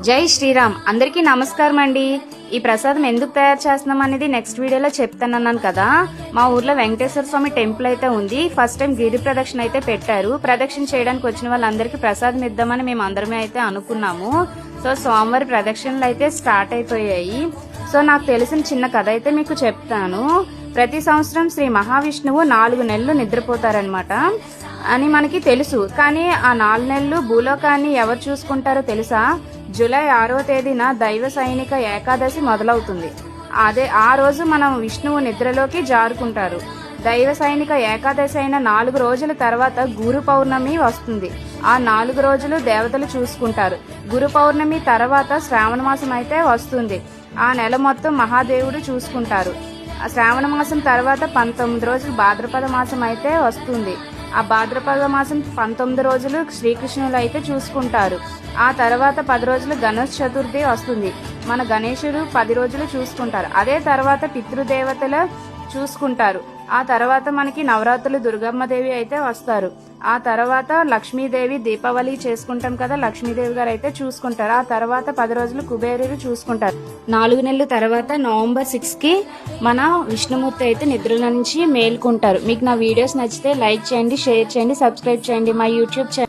జై శ్రీరామ్. అందరికీ నమస్కారం అండి. ఈ ప్రసాదం ఎందుకు తయారు చేస్తున్నాం అనేది నెక్స్ట్ వీడియోలో చెప్తానన్నాను కదా. మా ఊర్లో వెంకటేశ్వర స్వామి టెంపుల్ అయితే ఉంది. ఫస్ట్ టైం గిరి ప్రదక్షిణ అయితే పెట్టారు. ప్రదక్షిణ చేయడానికి వచ్చిన వాళ్ళందరికీ ప్రసాదం ఇద్దామని మేము అందరమే అయితే అనుకున్నాము. సో సోమవారం ప్రదక్షిణలు అయితే స్టార్ట్ అయిపోయాయి. సో నాకు తెలిసిన చిన్న కథ అయితే మీకు చెప్తాను. ప్రతి సంవత్సరం శ్రీ మహావిష్ణువు 4 నెలలు నిద్రపోతారనమాట అని మనకి తెలుసు. కానీ ఆ 4 నెలలు భూలోకాన్ని ఎవరు చూసుకుంటారో తెలుసా? జూలై 6వ తేదీన దైవ సైనిక ఏకాదశి మొదలవుతుంది. ఆ రోజు మనం విష్ణువు నిద్రలోకి జారుకుంటారు. దైవ సైనిక ఏకాదశి అయిన 4 రోజుల తర్వాత గురు పౌర్ణమి వస్తుంది. ఆ 4 రోజులు దేవతలు చూసుకుంటారు. గురు పౌర్ణమి తర్వాత శ్రావణ మాసం అయితే వస్తుంది. ఆ నెల మొత్తం మహాదేవుడు చూసుకుంటారు. ఆ శ్రావణ మాసం తర్వాత 19 రోజులు భాద్రపద మాసం అయితే వస్తుంది. ఆ భాద్రపద మాసం 19 రోజులు శ్రీకృష్ణులు అయితే చూసుకుంటారు. ఆ తర్వాత 10 రోజులు గణేష్ చతుర్థి వస్తుంది. మన గణేశుడు 10 రోజులు చూసుకుంటారు. అదే తర్వాత పితృదేవతలు చూసుకుంటారు. ఆ తర్వాత మనకి నవరాత్రులు దుర్గమ్మదేవి అయితే వస్తారు. ఆ తర్వాత లక్ష్మీదేవి దీపావళి చేసుకుంటాం కదా, లక్ష్మీదేవి గారు అయితే చూసుకుంటారు. ఆ తర్వాత 10 రోజులు కుబేరుడు చూసుకుంటారు. 4 నెలల తర్వాత నవంబర్ 6కి మన విష్ణుమూర్తి అయితే నిద్రల నుంచి మేల్కుంటారు. మీకు నా వీడియోస్ నచ్చితే లైక్ చేయండి, షేర్ చేయండి, సబ్స్క్రైబ్ చేయండి మా యూట్యూబ్ ఛానల్.